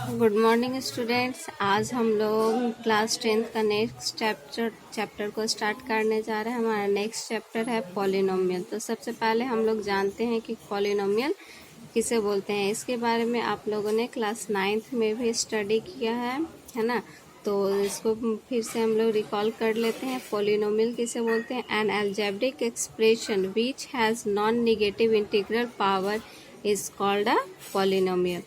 Good morning students. आज हम लोग क्लास 10th का नेक्स्ट चैप्टर को स्टार्ट करने जा रहे हैं। हमारा नेक्स्ट चैप्टर है पॉलिनोमियल। तो सबसे पहले हम लोग जानते हैं कि पॉलिनोमियल किसे बोलते हैं। इसके बारे में आप लोगों ने क्लास 9th में भी स्टडी किया है ना। तो इसको फिर से हम लोग रिकॉल कर लेते हैं। पॉलिनोमियल किसे बोलते हैं? N algebraic expression which has non negative integral power is called a polynomial.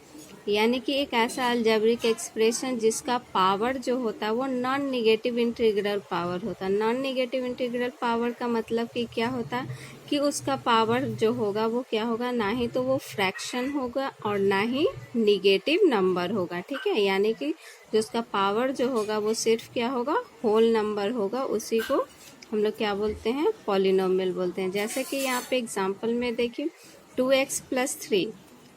यानी कि एक ऐसा अलजेब्रिक एक्सप्रेशन जिसका पावर जो होता है वो नॉन नेगेटिव इंटीग्रल पावर होता है। नॉन नेगेटिव इंटीग्रल पावर का मतलब कि क्या होता है कि उसका पावर जो होगा वो क्या होगा, ना ही तो वो फ्रैक्शन होगा और ना ही निगेटिव नंबर होगा। ठीक है, यानी कि जो उसका पावर जो होगा वो सिर्फ क्या होगा, होल नंबर होगा। उसी को हम लोग क्या बोलते हैं, पॉलिनोमियल बोलते हैं। जैसे कि यहाँ पे एग्जाम्पल में देखिए 2x + 3,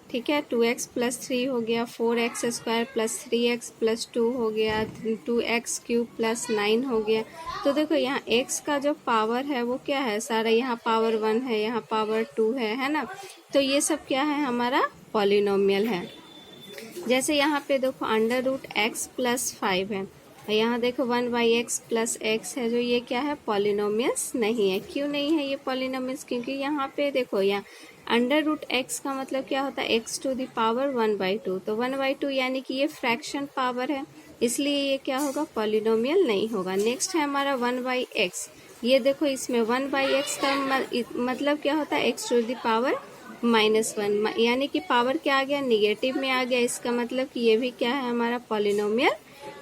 ठीक है, 2x + 3 हो गया, 4x² + 3x + 2 हो गया, 2x³ + 9 हो गया। तो देखो यहाँ x का जो पावर है वो क्या है, सारा यहाँ पावर 1 है, यहाँ पावर 2 है ना। तो ये सब क्या है, हमारा पॉलिनोमियल है। जैसे यहाँ पे देखो √x + 5 है, यहाँ देखो 1/x + x है, जो ये क्या है, पॉलिनोमियल्स नहीं है। क्यों नहीं है ये पॉलिनोमियल्स? क्योंकि यहाँ पे देखो यहाँ √x का मतलब क्या होता है, x⁴ 1/2। तो 1/2 यानी कि ये फ्रैक्शन पावर है, इसलिए ये क्या होगा, पॉलिनोमियल नहीं होगा। नेक्स्ट है हमारा 1/x। ये देखो इसमें 1/x का मतलब क्या होता है, x⁴ -1, यानी कि पावर क्या आ गया, निगेटिव में आ गया। इसका मतलब कि ये भी क्या है, हमारा पॉलिनोमियल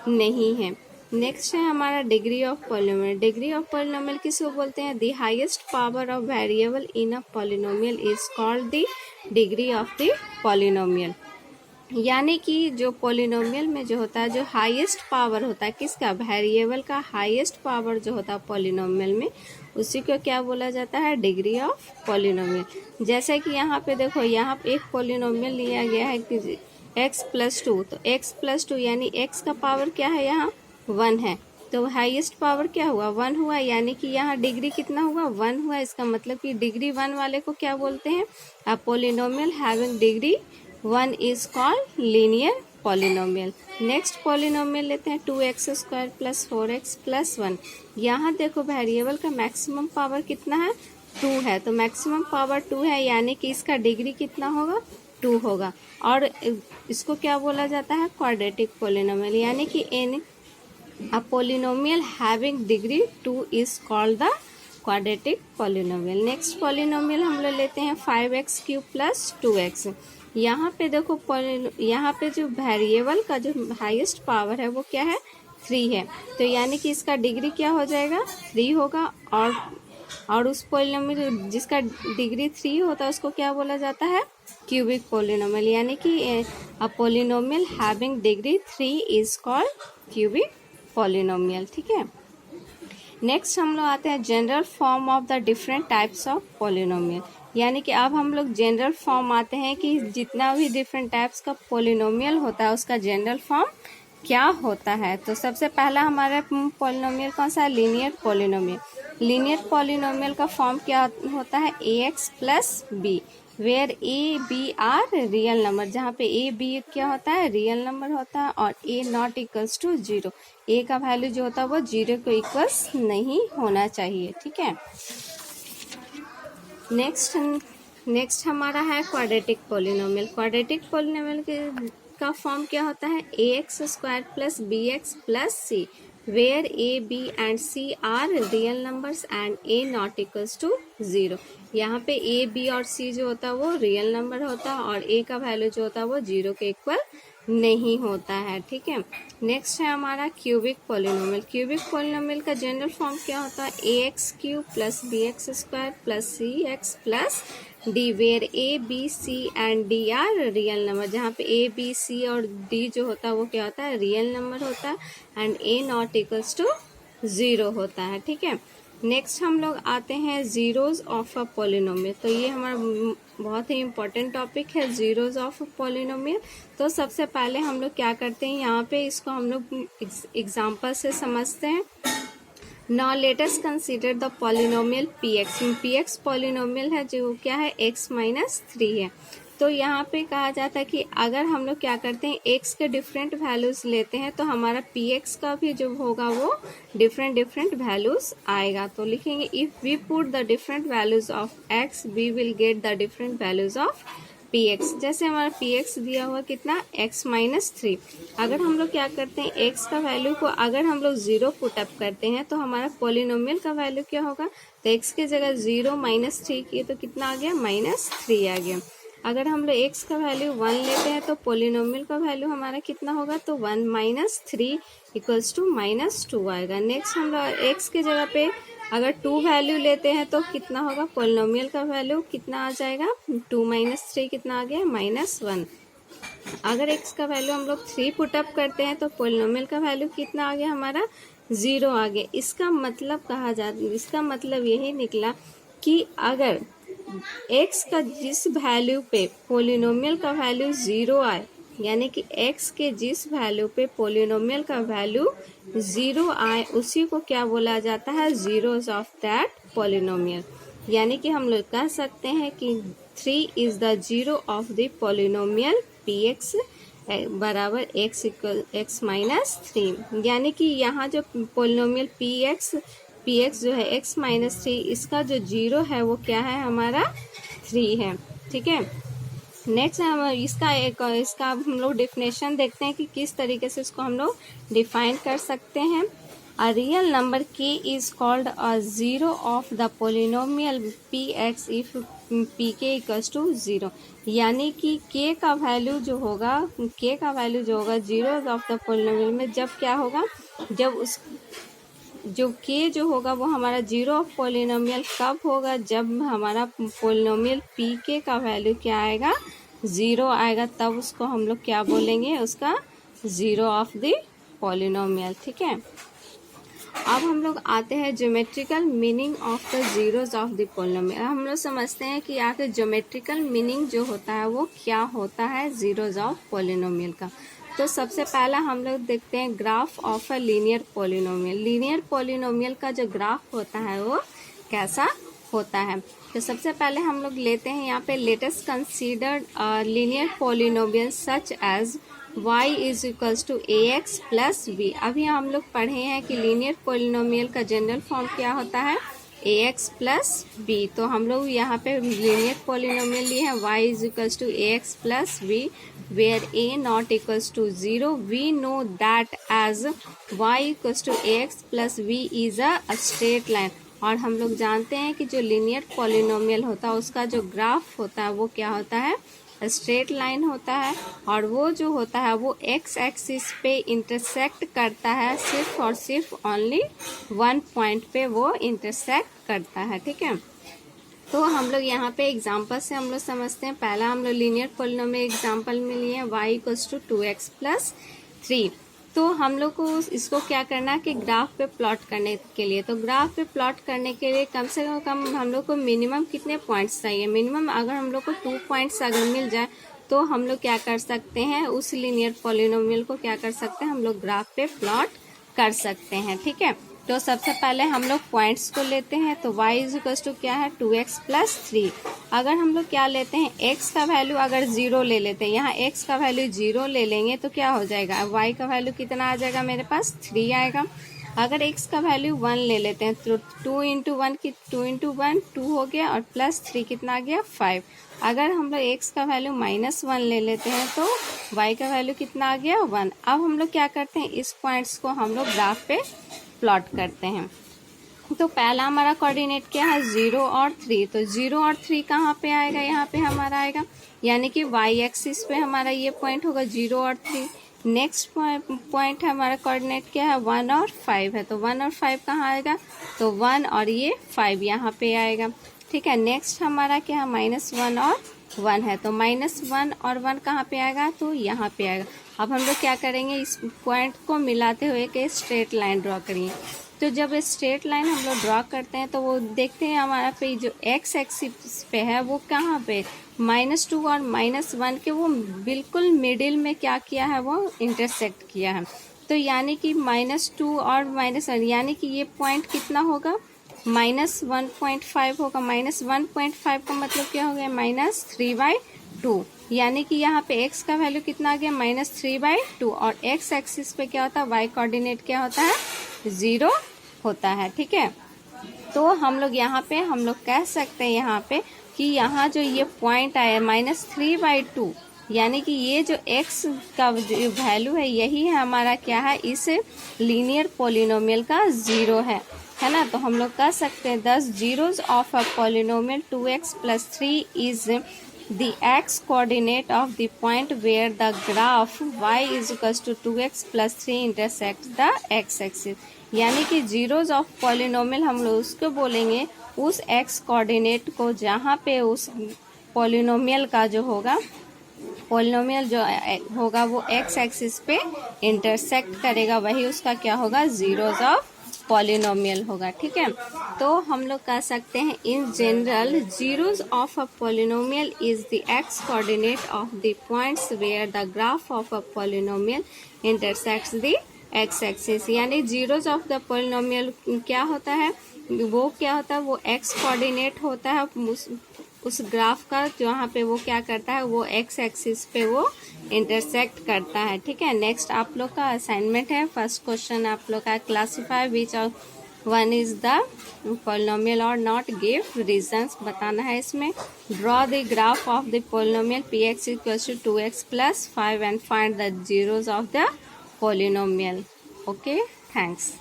नहीं है। नेक्स्ट है हमारा degree of polynomial. Degree of polynomial किसको बोलते हैं? The highest power of variable in a polynomial is called the degree of the polynomial. यानी कि जो पॉलिनोमियल में जो होता है, जो हाईएस्ट पावर होता है किसका, वेरिएबल का हाईएस्ट पावर जो होता है पॉलिनोमियल में, उसी को क्या बोला जाता है, डिग्री ऑफ पॉलिनोमियल। जैसे कि यहाँ पे देखो, यहाँ पे एक पॉलिनोमियल लिया गया है कि x + 2, तो x + 2 यानी x का पावर क्या है, यहाँ 1 है, तो हाईएस्ट पावर क्या हुआ, 1 हुआ, यानी कि यहाँ डिग्री कितना हुआ, 1 हुआ। इसका मतलब कि डिग्री 1 वाले को क्या बोलते हैं, अ polynomial having degree 1 is called linear polynomial. Next polynomial लेते हैं 2x² + 4x + 1। यहाँ देखो वेरिएबल का मैक्सिमम पावर कितना है, 2 है, तो मैक्सिमम पावर 2 है, यानी कि इसका डिग्री कितना होगा, 2 होगा। और इसको क्या बोला जाता है, क्वाड्रेटिक पॉलिनोमियल। यानी कि in a polynomial having degree 2 is called the quadratic polynomial. Next polynomial हम लोग लेते हैं 5x³ + 2x। यहाँ पे देखो यहाँ पे जो वेरिएबल का जो हाईएस्ट पावर है वो क्या है, 3 है, तो यानी कि इसका डिग्री क्या हो जाएगा, 3 होगा। और उस पॉलिनोमियल जिसका डिग्री 3 होता है उसको क्या बोला जाता है, क्यूबिक पॉलिनोमियल। यानी कि अ polynomial having degree 3 is called cubic polynomial. ठीक है, नेक्स्ट हम लोग आते हैं general form of the different types of polynomial. यानी कि अब हम लोग जनरल फॉर्म आते हैं कि जितना भी डिफरेंट टाइप्स का पॉलिनोमियल होता है उसका जनरल फॉर्म क्या होता है। तो सबसे पहला हमारा पॉलिनोमियल कौन सा है, लीनियर पॉलिनोमियल। लीनियर पॉलिनोमियल का फॉर्म क्या होता है, ax + b, where a b are real number. जहाँ पे a b क्या होता है, रियल नंबर होता है, और a ≠ = 0, a का वैल्यू जो होता है वो 0 को इक्वल्स नहीं होना चाहिए। ठीक है, नेक्स्ट हमारा है क्वाड्रेटिक पॉलिनोमियल। क्वाड्रेटिक पॉलिनोमियल का फॉर्म क्या होता है, ax² + bx + c, where a b and c are real numbers and a ≠ = 0। यहाँ पे a b और c जो होता है वो रियल नंबर होता है, और a का वैल्यू जो होता है वो 0 के इक्वल नहीं होता है। ठीक है, नेक्स्ट है हमारा क्यूबिक पॉलिनोमियल। क्यूबिक पॉलिनोमियल का जनरल फॉर्म क्या होता है, ax³ + bx² + cx + d, where a b c and d are real number. जहाँ पे a b c और d जो होता है वो क्या होता है, रियल नंबर होता है, एंड a ≠ = 0 होता है। ठीक है, नेक्स्ट हम लोग आते हैं जीरोज ऑफ अ पॉलिनोमियल। तो ये हमारा बहुत ही इम्पोर्टेंट टॉपिक है, जीरोज ऑफ अ पॉलिनोमियल। तो सबसे पहले हम लोग क्या करते हैं, यहाँ पे इसको हम लोग एग्जाम्पल से समझते हैं। Now let us consider the polynomial px। px polynomial है जो क्या है, x - 3 है। तो यहाँ पे कहा जाता है कि अगर हम लोग क्या करते हैं x के डिफरेंट वैल्यूज लेते हैं तो हमारा px का भी जो होगा वो डिफरेंट वैल्यूज आएगा। तो लिखेंगे if we put the different values of x we will get the different values of px। जैसे हमारा px दिया हुआ कितना x माइनस 3, अगर हम लोग क्या करते हैं x का वैल्यू को अगर हम लोग 0 पुटअप करते हैं तो हमारा पोलिनोमियल का वैल्यू क्या होगा, तो x की जगह 0 माइनस 3 किए तो कितना आ गया, माइनस 3 आ गया। अगर हम लोग x का वैल्यू 1 लेते हैं तो पोलिनोमियल का वैल्यू हमारा कितना होगा, तो 1 माइनस 3 इक्वल्स टू माइनस 2 आएगा। नेक्स्ट हम लोग x की जगह पे अगर 2 वैल्यू लेते हैं तो कितना होगा, पोलिनोमियल का वैल्यू कितना आ जाएगा, 2 माइनस 3 कितना आ गया, माइनस 1। अगर x का वैल्यू हम लोग 3 पुटअप करते हैं तो पोलिनोमियल का वैल्यू कितना आ गया, हमारा 0 आ गया। इसका मतलब यही निकला कि अगर x का जिस वैल्यू पे पोलिनोमियल का वैल्यू 0 आए, यानी कि x के जिस वैल्यू पे पोलिनोमियल का वैल्यू 0 आए उसी को क्या बोला जाता है, जीरोस ऑफ दैट पोलिनोमियल। यानी कि हम लोग कह सकते हैं कि 3 is the zero of the polynomial px बराबर x माइनस 3। यानी कि यहाँ जो पोलिनोमियल px जो है x माइनस 3, इसका जो जीरो है वो क्या है, हमारा 3 है। ठीक है, नेक्स्ट हम इसका हम लोग डिफिनेशन देखते हैं कि किस तरीके से इसको हम लोग डिफाइन कर सकते हैं। A real number k is called a zero of the polynomial px if pk equals to 0। यानी कि k का वैल्यू जो होगा जीरो ऑफ द पोलिनोमियल में जब क्या होगा, जब जो k जो होगा वो हमारा जीरो ऑफ पोलिनोमियल कब होगा, जब हमारा पोलिनोमियल pk का वैल्यू क्या आएगा, 0 आएगा, तब उसको हम लोग क्या बोलेंगे, उसका जीरो ऑफ द पोलिनोमियल। ठीक है, अब हम लोग आते हैं geometrical meaning of the zeros of the polynomial. हम लोग समझते हैं कि यहाँ पे ज्योमेट्रिकल मीनिंग जो होता है वो क्या होता है जीरोस ऑफ पोलिनोमियल का। तो सबसे पहला हम लोग देखते हैं graph of a linear polynomial. Linear polynomial का जो ग्राफ होता है वो कैसा होता है। तो सबसे पहले हम लोग लेते हैं यहाँ पे let us considered linear polynomial such as y is equals to ax plus b। अभी हम लोग पढ़े हैं कि लीनियर पोलिनोमियल का जनरल फॉर्म क्या होता है, ax प्लस b। तो हम लोग यहाँ पे लीनियर पोलिनोमियल लिए हैं y is equals to ax plus b where a not equals to 0। We know that as y equals to ax plus b is a straight line. और हम लोग जानते हैं कि जो लीनियर पोलिनोमियल होता है उसका जो ग्राफ होता है वो क्या होता है, स्ट्रेट लाइन होता है। और वो जो होता है वो एक्स एक्सिस पे इंटरसेक्ट करता है, सिर्फ और सिर्फ ओनली 1 पॉइंट पे वो इंटरसेक्ट करता है। ठीक है, तो हम लोग यहाँ पे एग्जांपल से हम लोग समझते हैं। पहला हम लोग लीनियर पोलिनोमियल एग्जांपल में लिए y equals to 2x plus 3। तो हम लोग को इसको क्या करना है कि ग्राफ पे प्लॉट करने के लिए, तो ग्राफ पे प्लॉट करने के लिए कम से कम हम लोग को मिनिमम कितने पॉइंट्स चाहिए, मिनिमम अगर हम लोग को 2 पॉइंट्स अगर मिल जाए तो हम लोग क्या कर सकते हैं, उस लीनियर पोलिनोमियल को क्या कर सकते हैं, हम लोग ग्राफ पे प्लॉट कर सकते हैं। ठीक है, तो सबसे पहले हम लोग पॉइंट्स को लेते हैं। तो y इज इक्वल टू क्या है, 2x प्लस 3। अगर हम लोग क्या लेते हैं, x का वैल्यू अगर 0 ले लेते हैं, यहाँ x का वैल्यू 0 ले लेंगे तो क्या हो जाएगा, y का वैल्यू कितना आ जाएगा, मेरे पास 3 आएगा। अगर x का वैल्यू 1 ले लेते हैं तो 2 इंटू 1 2 हो गया और प्लस 3 कितना आ गया, 5। अगर हम लोग x का वैल्यू -1 ले लेते हैं तो y का वैल्यू कितना आ गया, 1। अब हम लोग क्या करते हैं, इस पॉइंट्स को हम लोग ग्राफ पे प्लॉट करते हैं। तो पहला हमारा कोऑर्डिनेट क्या है, 0 और 3। तो 0 और 3 कहाँ पे आएगा, यहाँ पे हमारा आएगा, यानी कि y एक्सिस पे हमारा ये पॉइंट होगा 0 और 3। नेक्स्ट पॉइंट हमारा कोऑर्डिनेट क्या है, 1 और 5 है। तो 1 और 5 कहाँ आएगा, तो 1 और ये 5 यहाँ पे आएगा। ठीक है, नेक्स्ट हमारा क्या है, -1 और 1 है। तो -1 और 1 कहाँ पे आएगा, तो यहाँ पे आएगा। अब हम लोग क्या करेंगे, इस पॉइंट को मिलाते हुए एक स्ट्रेट लाइन ड्रॉ करिए। तो जब स्ट्रेट लाइन हम लोग ड्रॉ करते हैं तो वो देखते हैं हमारा पे जो x एक्सिस पे है वो कहाँ पे, -2 और -1 के वो बिल्कुल मिडिल में क्या किया है, वो इंटरसेक्ट किया है। तो यानी कि -2 और -1, यानी कि ये पॉइंट कितना होगा, -1.5 होगा। -1.5 का मतलब क्या हो गया, -3/2 2, यानी कि यहाँ पे x का वैल्यू कितना आ गया -3/2, और x एक्सिस पे क्या होता है, y कोऑर्डिनेट क्या होता है 0 होता है। ठीक है, तो हम लोग यहाँ पे हम लोग कह सकते हैं यहाँ पे कि यहाँ जो ये पॉइंट आया -3/2, यानी कि ये जो x का जो वैल्यू है यही है हमारा क्या है, इस लीनियर पोलिनोमियल का 0 है ना। तो हम लोग कह सकते हैं 10 zeros of a polynomial 2x + 3 is the x coordinate of the point where the graph y is equals to 2x + 3 intersects the x axis, यानी कि जीरोज ऑफ पॉलिनोमियल हम लोग उसको बोलेंगे उस x कोऑर्डिनेट को जहाँ पे उस पॉलिनोमियल का जो होगा, पॉलिनोमियल जो होगा वो x एक्सिस पे इंटरसेक्ट करेगा, वही उसका क्या होगा, जीरोज ऑफ पॉलिनोमियल होगा। ठीक है, तो हम लोग कह सकते हैं in general zeros of a polynomial is the x coordinate of the points where the graph of a polynomial intersects the x axis, यानी जीरोज ऑफ द पॉलिनोमियल क्या होता है, वो क्या होता है, वो x कोऑर्डिनेट होता है उस ग्राफ का जहाँ पे वो क्या करता है, वो x एक्सिस पे वो इंटरसेक्ट करता है। ठीक है, नेक्स्ट आप लोग का असाइनमेंट है, फर्स्ट क्वेश्चन आप लोग का classify which one is the polynomial और नॉट, गिव रीजंस बताना है इसमें। Draw the graph of the polynomial px = 2x + 5 and find the zeros of the polynomial. Okay, thanks.